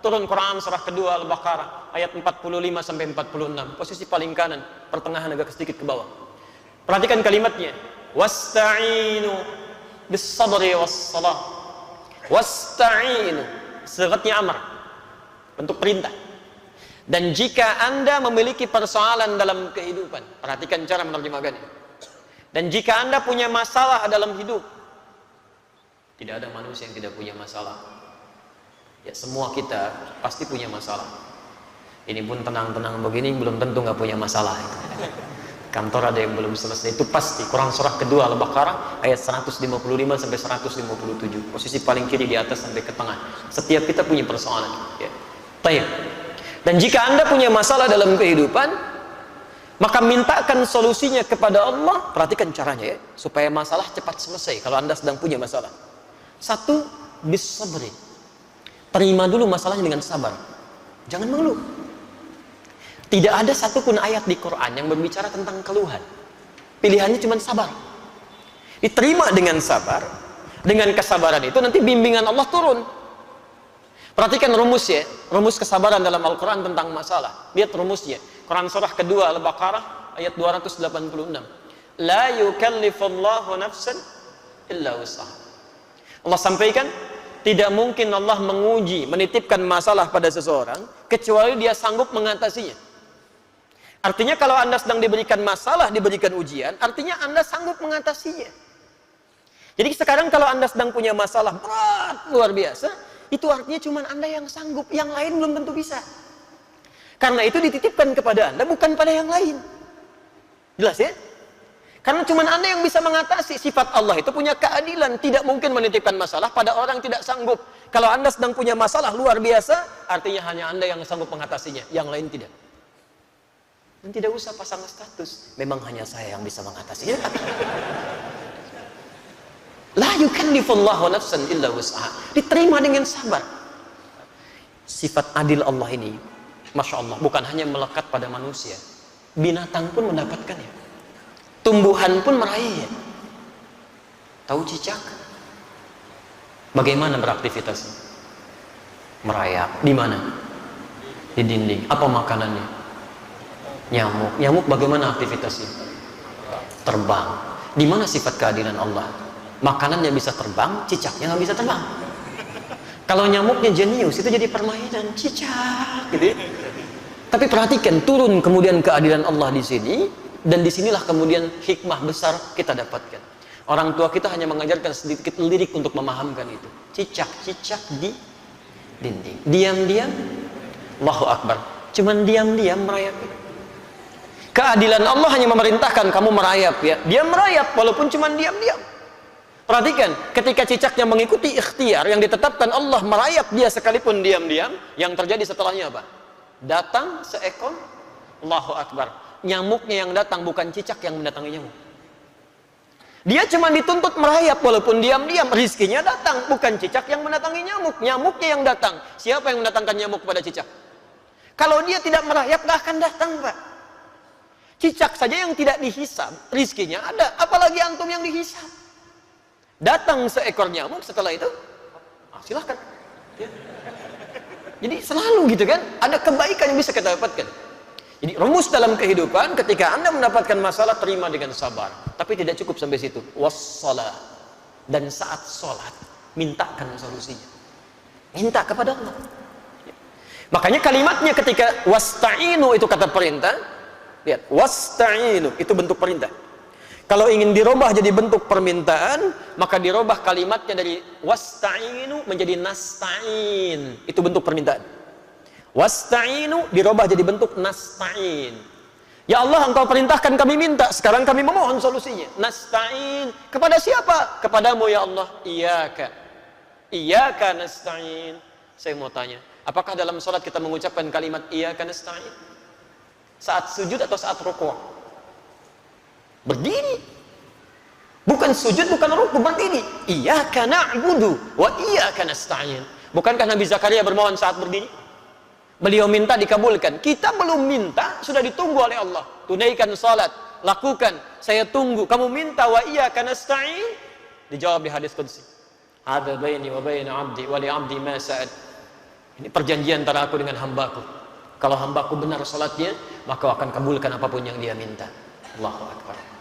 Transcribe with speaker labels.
Speaker 1: Turun Quran surah kedua Al-Baqarah ayat 45 sampai 46. Posisi paling kanan, pertengahan agak sedikit ke bawah. Perhatikan kalimatnya. Wasta'inu bis-sabri was-salah. Wasta'inu. Sigatnya amr. Bentuk perintah. Dan jika Anda memiliki persoalan dalam kehidupan, perhatikan cara menerjemahkannya. Dan jika Anda punya masalah dalam hidup, tidak ada manusia yang tidak punya masalah. Ya, semua kita pasti punya masalah. Ini pun tenang-tenang begini belum tentu nggak punya masalah. Kantor ada yang belum selesai, itu pasti. Quran surah kedua Al-Baqarah ayat 155 sampai 157. Posisi paling kiri di atas sampai ke tengah. Setiap kita punya persoalan. Ya. Baik. Dan jika Anda punya masalah dalam kehidupan, maka mintakan solusinya kepada Allah. Perhatikan caranya ya, supaya masalah cepat selesai. Kalau Anda sedang punya masalah, satu, bis-sabri. Terima dulu masalahnya dengan sabar. Jangan mengeluh. Tidak ada satupun ayat di Quran yang berbicara tentang keluhan. Pilihannya cuma sabar. Diterima dengan sabar. Dengan kesabaran itu nanti bimbingan Allah turun. Perhatikan rumus ya. Rumus kesabaran dalam Al-Quran tentang masalah. Lihat rumusnya. Quran surah kedua Al-Baqarah ayat 286. La yukallifullahu nafsan illa wus'aha. Allah sampaikan, tidak mungkin Allah menguji, menitipkan masalah pada seseorang kecuali dia sanggup mengatasinya. Artinya kalau Anda sedang diberikan masalah, diberikan ujian, artinya Anda sanggup mengatasinya. Jadi sekarang kalau Anda sedang punya masalah berat luar biasa, itu artinya cuma Anda yang sanggup, yang lain belum tentu bisa. Karena itu dititipkan kepada Anda, bukan pada yang lain. Jelas ya? Karena cuma Anda yang bisa mengatasi. Sifat Allah itu punya keadilan. Tidak mungkin menitipkan masalah pada orang yang tidak sanggup. Kalau Anda sedang punya masalah luar biasa, artinya hanya Anda yang sanggup mengatasinya, yang lain tidak. Dan tidak usah pasang status, memang hanya saya yang bisa mengatasinya. La yukallifullahu nafsan illa wus'aha. Diterima dengan sabar. Sifat adil Allah ini, Masya Allah, bukan hanya melekat pada manusia. Binatang pun mendapatkannya. Tumbuhan pun meraihnya. Tahu cicak? Bagaimana beraktivitasnya? Merayap. Di mana? Di dinding. Apa makanannya? Nyamuk. Nyamuk bagaimana aktivitasnya? Terbang. Di mana sifat keadilan Allah? Makanannya bisa terbang, cicaknya nggak bisa terbang. Kalau nyamuknya jenius, itu jadi permainan cicak. Gitu. Tapi perhatikan, turun kemudian keadilan Allah di sini. Dan disinilah kemudian hikmah besar kita dapatkan. Orang tua kita hanya mengajarkan sedikit lirik untuk memahamkan itu. Cicak-cicak di dinding. Diam-diam, Allahu Akbar. Cuman diam-diam merayap. Keadilan Allah hanya memerintahkan kamu merayap ya. Dia merayap walaupun cuman diam-diam. Perhatikan, ketika cicaknya mengikuti ikhtiar yang ditetapkan Allah, merayap dia sekalipun diam-diam, yang terjadi setelahnya apa? Datang seekor, Allahu Akbar. Nyamuknya yang datang, bukan cicak yang mendatangi nyamuk. Dia cuma dituntut merayap walaupun diam-diam. Rizkinya datang, bukan cicak yang mendatangi nyamuk. Nyamuknya yang datang. Siapa yang mendatangkan nyamuk kepada cicak? Kalau dia tidak merayap, gak akan datang, Pak. Cicak saja yang tidak dihisab, rizkinya ada. Apalagi antum yang dihisab. Datang seekor nyamuk, setelah itu silahkan ya. Jadi selalu gitu kan, ada kebaikan yang bisa kita dapatkan. Jadi rumus dalam kehidupan, ketika Anda mendapatkan masalah, terima dengan sabar. Tapi tidak cukup sampai situ. Wassalah. Dan saat sholat, mintakan solusinya. Minta kepada Allah. Makanya kalimatnya ketika wasta'inu itu kata perintah. Lihat, wasta'inu itu bentuk perintah. Kalau ingin dirubah jadi bentuk permintaan, maka dirubah kalimatnya dari wasta'inu menjadi nasta'in. Itu bentuk permintaan. Wasta'inu dirubah jadi bentuk nasta'in. Ya Allah, Engkau perintahkan kami minta, sekarang kami memohon solusinya. Nasta'in kepada siapa? Kepadamu ya Allah. Iyyaka nasta'in. Saya mau tanya, apakah dalam salat kita mengucapkan kalimat iyyaka nasta'in? Saat sujud atau saat rukuk? Berdiri. Bukan sujud, bukan rukuk, berdiri. Iyyaka na'budu wa iyyaka nasta'in. Bukankah Nabi Zakaria bermohon saat berdiri? Beliau minta dikabulkan. Kita belum minta, sudah ditunggu oleh Allah. Tunaikan salat, lakukan. Saya tunggu. Kamu minta wa iyyaka nasta'in? Dijawab di hadis qudsi. Hadza baini wa baina 'abdi wa li 'abdi ma sa'ad. Ini perjanjian antara aku dengan hambaku. Kalau hambaku benar salatnya, maka akan kabulkan apapun yang dia minta. Allahu Akbar.